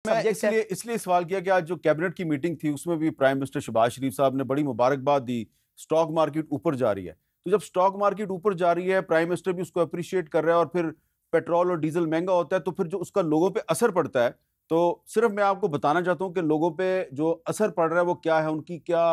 मैं सब्जेक्ट है। इसलिए इसलिए सवाल किया कि आज जो कैबिनेट की मीटिंग थी उसमें भी प्राइम मिनिस्टर शहबाज शरीफ साहब ने बड़ी मुबारकबाद दी। स्टॉक मार्केट ऊपर जा रही है, तो जब स्टॉक मार्केट ऊपर जा रही है, प्राइम मिनिस्टर भी उसको अप्रिशिएट कर रहा है और फिर पेट्रोल और डीजल महंगा होता है, तो फिर जो उसका लोगों पे असर पड़ता है, तो सिर्फ मैं आपको बताना चाहता हूँ कि लोगों पे जो असर पड़ रहा है वो क्या है, उनकी क्या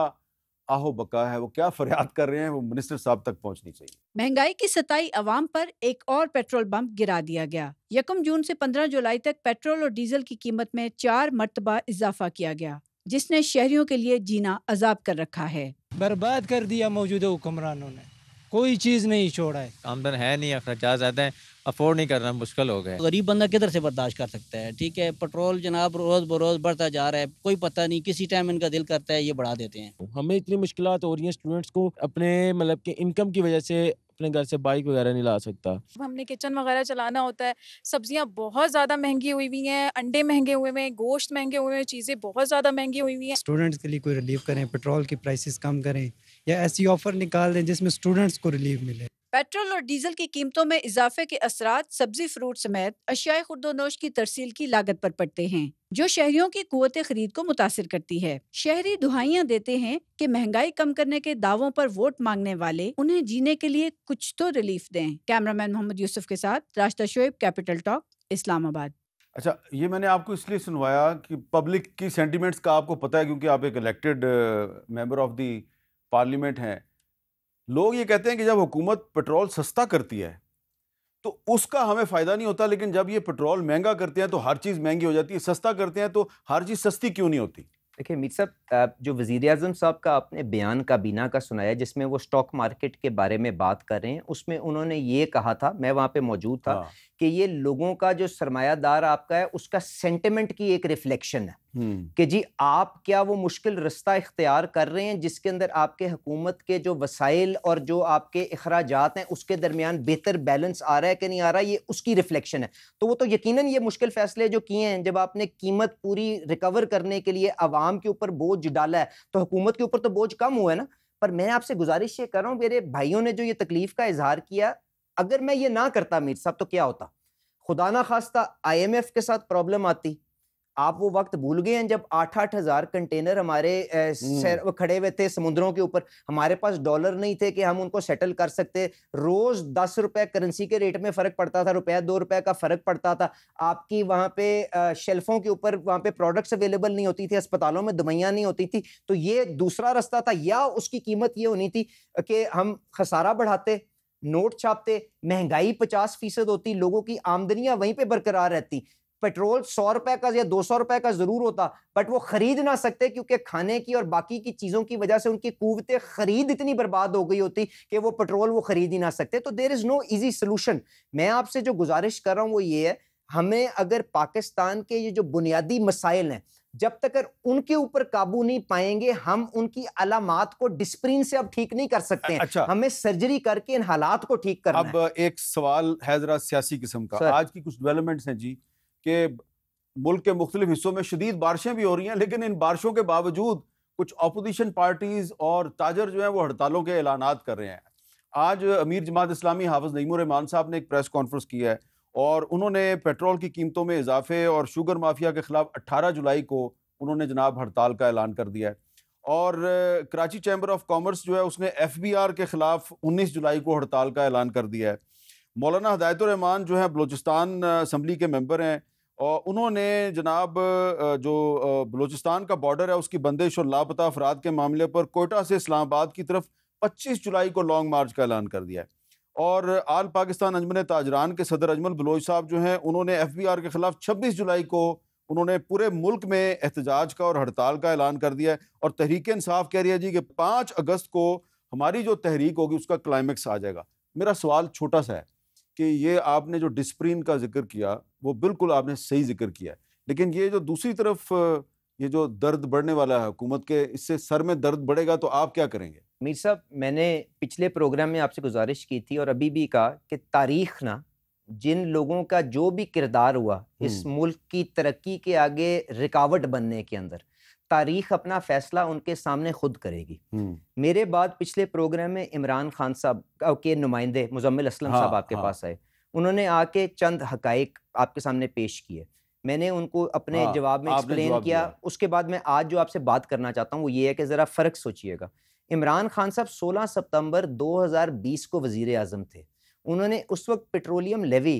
आहो बका है, वो क्या फरियाद कर रहे हैं, वो मिनिस्टर साहब तक पहुंचनी चाहिए। महंगाई की सताई अवाम पर एक और पेट्रोल बम गिरा दिया गया। 1 जून से 15 जुलाई तक पेट्रोल और डीजल की कीमत में 4 मर्तबा इजाफा किया गया, जिसने शहरियों के लिए जीना अजाब कर रखा है। बर्बाद कर दिया मौजूदा हुक्मरानों ने, कोई चीज़ नहीं छोड़ा है। आमदन है नहीं, खर्चा ज़्यादा है, अफोर्ड नहीं करना मुश्किल हो गया। गरीब बंदा किधर से बर्दाश्त कर सकता है। ठीक है, पेट्रोल जनाब रोज़ बरोज़ बढ़ता जा रहा है, कोई पता नहीं, किसी टाइम इनका दिल करता है ये बढ़ा देते हैं। हमें इतनी मुश्किलात हो रही हैं, स्टूडेंट्स को अपने मतलब कि इनकम की वजह से अपने घर से बाइक वगैरह नहीं ला सकता। हमने किचन वगैरह चलाना होता है, सब्जियां बहुत ज़्यादा महंगी हुई हुई हैं, अंडे महंगे हुए हैं, गोश्त महंगे हुए हैं, चीज़ें बहुत ज़्यादा महंगी हुई हुई हैं। स्टूडेंट्स के लिए कोई रिलीफ करें, पेट्रोल की प्राइसेस कम करें या ऐसी ऑफर निकाल दें जिसमें स्टूडेंट्स को रिलीफ मिले। पेट्रोल और डीजल की कीमतों में इजाफे के असरात सब्जी फ्रूट समेत अशियाए खुर्दोनोश की तरसील की लागत पर पड़ते हैं, जो शहरियों की कुव्वत खरीद को मुतासिर करती है। शहरी दुहाइयां देते हैं कि महंगाई कम करने के दावों पर वोट मांगने वाले उन्हें जीने के लिए कुछ तो रिलीफ दें। कैमरामैन मोहम्मद यूसुफ के साथ राशिदा शोएब, कैपिटल टॉक, इस्लामाबाद। अच्छा, ये मैंने आपको इसलिए सुनवाया कि पब्लिक की सेंटिमेंट्स का आपको पता है, क्योंकि आप एक elected member of the parliament हैं। लोग ये कहते हैं कि जब हुकूमत पेट्रोल सस्ता करती है तो उसका हमें फ़ायदा नहीं होता, लेकिन जब ये पेट्रोल महंगा करते हैं तो हर चीज़ महंगी हो जाती है, सस्ता करते हैं तो हर चीज़ सस्ती क्यों नहीं होती? देखिए मीर साहब, जो वज़ीर-ए-आज़म साहब का आपने बयान काबीना का सुनाया जिसमें वो स्टॉक मार्केट के बारे में बात कर रहे हैं, उसमें उन्होंने ये कहा था, मैं वहाँ पे मौजूद था, हाँ। कि ये लोगों का जो सरमायादार आपका है उसका सेंटिमेंट की एक रिफ्लेक्शन है कि जी आप क्या वो मुश्किल रास्ता इख्तियार कर रहे हैं जिसके अंदर आपके हुकूमत के जो वसाइल और जो आपके अखराजात हैं उसके दरमियान बेहतर बैलेंस आ रहा है कि नहीं आ रहा, ये उसकी रिफ्लेक्शन है। तो वो तो यकीनन ये मुश्किल फैसले जो किए हैं, जब आपने कीमत पूरी रिकवर करने के लिए अवाम के ऊपर बोझ डाला है तो हुकूमत के ऊपर तो बोझ कम हुआ है ना। पर मैं आपसे गुजारिश ये कर रहा हूँ, मेरे भाइयों ने जो ये तकलीफ का इजहार किया, अगर मैं ये ना करता मीर साहब तो क्या होता? खुदा ना खास्ता आईएमएफ के साथ प्रॉब्लम आती। आप वो वक्त भूल गए हैं जब 8-8 हज़ार कंटेनर हमारे हम्म। खड़े हुए थे समुद्रों के ऊपर, हमारे पास डॉलर नहीं थे कि हम उनको सेटल कर सकते। रोज 10 रुपए करेंसी के रेट में फर्क पड़ता था, रुपया 2 रुपए का फर्क पड़ता था। आपकी वहां पे शेल्फों के ऊपर वहां पे प्रोडक्ट्स अवेलेबल नहीं होती थी, अस्पतालों में दवाइयां नहीं होती थी। तो ये दूसरा रास्ता था, या उसकी कीमत ये होनी थी कि हम खसारा बढ़ाते, नोट छापते, महंगाई 50% होती, लोगों की आमदनियां वहीं पे बरकरार रहती। पेट्रोल 100 रुपए का या 200 रुपए का जरूर होता, बट वो खरीद ना सकते क्योंकि खाने की और बाकी की चीजों की वजह से उनकी कुव्वते खरीद इतनी बर्बाद हो गई होती कि वो पेट्रोल वो खरीद ही ना सकते। तो there is no easy solution. मैं आपसे जो गुजारिश कर रहा हूं वो ये है, हमें अगर पाकिस्तान के ये जो बुनियादी मसाइल हैं, जब तक उनके ऊपर काबू नहीं पाएंगे, हम उनकी अलामात को डिस्प्रिन से अब ठीक नहीं कर सकते हैं। अच्छा, हमें सर्जरी करके इन हालात को ठीक करना है। अब एक सवाल है जरा सियासी किस्म का। सर। आज की कुछ डेवलपमेंट्स हैं जी कि मुल्क के मुख्तलिफ हिस्सों में शदीद बारिशें भी हो रही हैं, लेकिन इन बारिशों के बावजूद कुछ अपोजिशन पार्टीज और ताजर जो हैं वो हड़तालों के ऐलानात कर रहे हैं। आज अमीर जमात इस्लामी हाफिज नईमुर रहमान साहब ने एक प्रेस कॉन्फ्रेंस की है और उन्होंने पेट्रोल की कीमतों में इजाफे और शुगर माफिया के खिलाफ 18 जुलाई को उन्होंने जनाब हड़ताल का ऐलान कर दिया है। और कराची चैम्बर ऑफ कॉमर्स जो है उसने FBR के खिलाफ 19 जुलाई को हड़ताल का ऐलान कर दिया है। मौलाना हिदायतुर रहमान जो है बलूचिस्तान असम्बली के मेंबर हैं और उन्होंने जनाब जो बलूचिस्तान का बॉर्डर है उसकी बंदिश और लापता अफराद के मामले पर कोयटा से इस्लामाबाद की तरफ 25 जुलाई को लॉन्ग मार्च का ऐलान कर दिया है। और आल पाकिस्तान अंजुमन ताजरान के सदर अजमल बलोच साहब जो हैं उन्होंने FBR के खिलाफ 26 जुलाई को उन्होंने पूरे मुल्क में एहतजाज का और हड़ताल का ऐलान कर दिया है। और तहरीक इंसाफ कह रही है जी कि 5 अगस्त को हमारी जो तहरीक होगी उसका क्लाइमेक्स आ जाएगा। मेरा सवाल छोटा सा है कि ये आपने जो डिस्प्रिन का जिक्र किया वो बिल्कुल आपने सही जिक्र किया है, लेकिन ये जो दूसरी तरफ ये जो दर्द बढ़ने वाला है हुकूमत के, इससे सर में दर्द बढ़ेगा तो आप क्या करेंगे? मीर साहब, मैंने पिछले प्रोग्राम में आपसे गुजारिश की थी और अभी भी कहा कि तारीख ना, जिन लोगों का जो भी किरदार हुआ इस मुल्क की तरक्की के आगे रुकावट बनने के अंदर, तारीख अपना फैसला उनके सामने खुद करेगी। मेरे बाद पिछले प्रोग्राम में इमरान खान साहब के नुमाइंदे मुजम्मिल असलम साहब आपके पास आए, उन्होंने आके चंद हकाइक आपके सामने पेश किए। मैंने उनको अपने हाँ, जवाब में आपने एक्सप्लेन जवाब किया। दिया। उसके बाद मैं आज जो आपसे बात करना चाहता हूँ वो ये है कि ज़रा फ़र्क सोचिएगा। इमरान खान साहब 16 सितंबर 2020 को वज़ीर आज़म थे। उन्होंने उस वक़्त पेट्रोलियम लेवी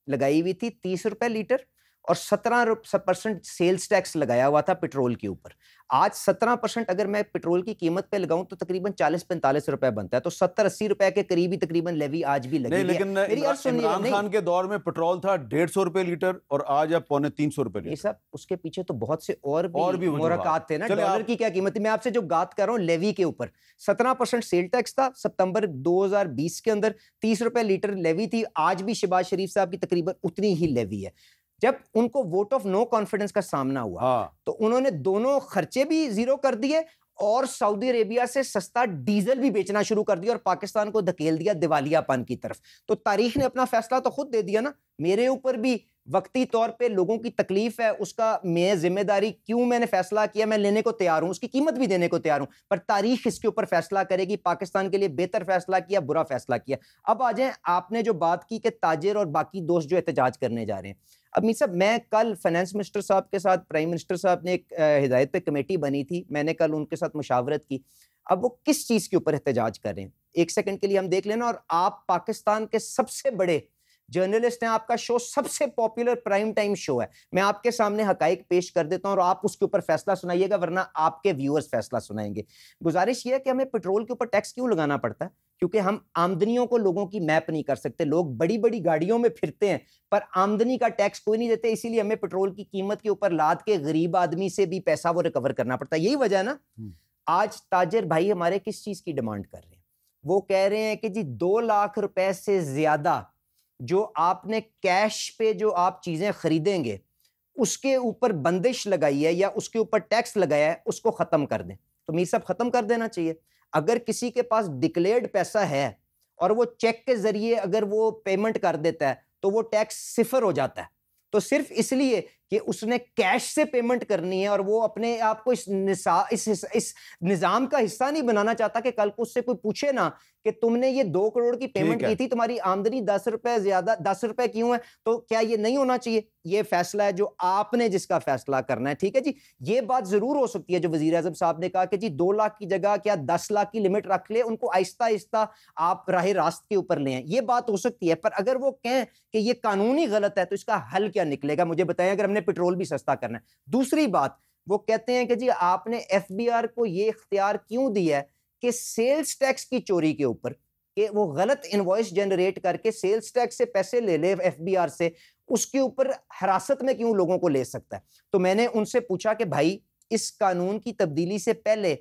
लगाई हुई थी 30 रुपए लीटर और 17% सेल्स टैक्स लगाया हुआ था पेट्रोल के ऊपर। आज 17% अगर मैं पेट्रोल की कीमत पे लगाऊं तो तकरीबन 40-45 रुपए बनता है, तो 70-80 रुपए के करीब ही तकरीबन लेवी आज भी लगी नहीं, हुई है। लेकिन मेरी अर्ज सुनिएगा। इमरान नहीं खान के दौर में पेट्रोल था 150 रुपए लीटर और आज अब 350 रुपए नहीं लीटर। साहब, उसके पीछे तो बहुत से और भी वजूहात। मोरक्कात थे ना। चले डॉलर आप की क्या कीमत थी, मैं आपसे जो बात कर रहा हूँ लेवी के ऊपर 17% सेल टैक्स था सितंबर 2020 के अंदर, 30 रुपए लीटर लेवी थी। आज भी शहबाज शरीफ साहब की तकरीबन उतनी ही लेवी है। जब उनको वोट ऑफ नो कॉन्फिडेंस का सामना हुआ हाँ, तो उन्होंने दोनों खर्चे भी जीरो कर दिए और सऊदी अरेबिया से सस्ता डीजल भी बेचना शुरू कर दिया और पाकिस्तान को धकेल दिया दिवालियापन की तरफ। तो तारीख ने अपना फैसला तो खुद दे दिया ना। मेरे ऊपर भी वक्ती तौर पे लोगों की तकलीफ है, उसका मैं जिम्मेदारी क्यों मैंने फैसला किया मैं लेने को तैयार हूं, उसकी कीमत भी देने को तैयार हूं, पर तारीख इसके ऊपर फैसला करेगी पाकिस्तान के लिए बेहतर फैसला किया बुरा फैसला किया। अब आ जाए, आपने जो बात की कि ताजिर और बाकी दोस्त जो एहतजाज करने जा रहे हैं। अब मीर साहब, मैं कल फाइनेंस मिनिस्टर साहब के साथ, प्राइम मिनिस्टर साहब ने एक हिदायत पे कमेटी बनी थी, मैंने कल उनके साथ मुशावरत की। अब वो किस चीज के ऊपर एहतजाज कर रहे हैं एक सेकंड के लिए हम देख लेना। और आप पाकिस्तान के सबसे बड़े जर्नलिस्ट हैं, आपका शो सबसे पॉपुलर प्राइम टाइम शो है, मैं आपके सामने हकाइक पेश कर देता हूं और आप उसके ऊपर फैसला सुनाइएगा, वरना आपके व्यूअर्स फैसला सुनाएंगे। गुजारिश ये है कि हमें पेट्रोल के ऊपर टैक्स क्यों लगाना पड़ता है, क्योंकि हम आमदनियों को लोगों की मैप नहीं कर सकते। लोग बड़ी बड़ी गाड़ियों में फिरते हैं पर आमदनी का टैक्स कोई नहीं देते, इसीलिए हमें पेट्रोल की कीमत के ऊपर लाद के गरीब आदमी से भी पैसा वो रिकवर करना पड़ता है। यही वजह है ना। आज ताजिर भाई हमारे किस चीज की डिमांड कर रहे हैं, वो कह रहे हैं कि जी 2 लाख रुपए से ज्यादा जो आपने कैश पे जो आप चीजें खरीदेंगे उसके ऊपर बंदिश लगाई है या उसके ऊपर टैक्स लगाया है, उसको खत्म कर दें। तो मीर साहब खत्म कर देना चाहिए। अगर किसी के पास डिक्लेयर्ड पैसा है और वो चेक के जरिए अगर वो पेमेंट कर देता है तो वो टैक्स सिफर हो जाता है। तो सिर्फ इसलिए कि उसने कैश से पेमेंट करनी है और वो अपने आप को इस निजाम का हिस्सा नहीं बनाना चाहता कि कल को उससे कोई पूछे ना कि तुमने ये 2 करोड़ की पेमेंट की थी, तुम्हारी आमदनी 10 रुपए ज्यादा 10 रुपए क्यों है, तो क्या ये नहीं होना चाहिए। ये फैसला है जो आपने जिसका फैसला करना है, ठीक है जी। ये बात जरूर हो सकती है जो वजीर आजम साहब ने कहा कि जी 2 लाख की जगह क्या 10 लाख की लिमिट रख ले, उनको आहिस्ता आहिस्ता आप राह रास्त के ऊपर ले आए, ये बात हो सकती है। पर अगर वो कहें कि ये कानूनी गलत है तो इसका हल क्या निकलेगा, मुझे बताएं, अगर हमने पेट्रोल भी सस्ता करना है। दूसरी बात, वो कहते हैं कि जी आपने एफबीआर को ये इख्तियार क्यों दिया है कि सेल्स टैक्स की चोरी के ऊपर, कि वो गलत इनवॉइस जनरेट करके सेल्स टैक्स से पैसे ले ले एफबीआर से, उसके ऊपर हिरासत में क्यों लोगों को ले सकता है। तो मैंने उनसे पूछा कि भाई इस कानून की तब्दीली से पहले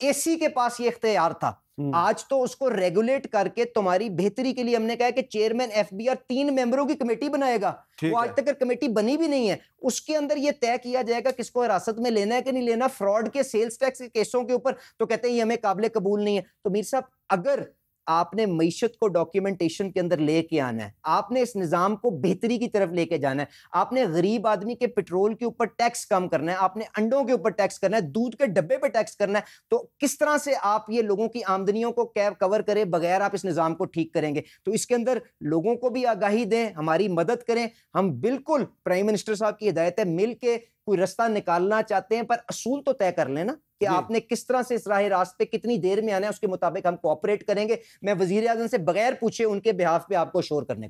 एसी के पास ये इख्तियार था, आज तो उसको रेगुलेट करके तुम्हारी बेहतरी के लिए हमने कहा कि चेयरमैन एफबीआर 3 मेंबरों की कमेटी बनाएगा, वो आज तक कमेटी बनी भी नहीं है। उसके अंदर ये तय किया जाएगा किसको हिरासत में लेना है कि नहीं लेना, फ्रॉड के सेल्स टैक्स के केसों के ऊपर। तो कहते हैं ये हमें काबिल कबूल नहीं है। तो मीर साहब, अगर आपने मईशत को डॉक्यूमेंटेशन के अंदर लेके आना है, आपने इस निजाम को बेहतरी की तरफ लेके जाना है, आपने गरीब आदमी के पेट्रोल के ऊपर टैक्स कम करना है, आपने अंडों के ऊपर टैक्स करना है, दूध के डब्बे पे टैक्स करना है, तो किस तरह से आप ये लोगों की आमदनियों को कवर करे बगैर आप इस निजाम को ठीक करेंगे। तो इसके अंदर लोगों को भी आगाही दें, हमारी मदद करें। हम बिल्कुल प्राइम मिनिस्टर साहब की हिदायत है, मिल के कोई रास्ता निकालना चाहते हैं, पर असूल तो तय कर लेना कि आपने किस तरह से इस राह रास्ते कितनी देर में आना है, उसके मुताबिक हम कोऑपरेट करेंगे। मैं वजीर आज़म से बगैर पूछे उनके बिहाफ पे आपको शोर करने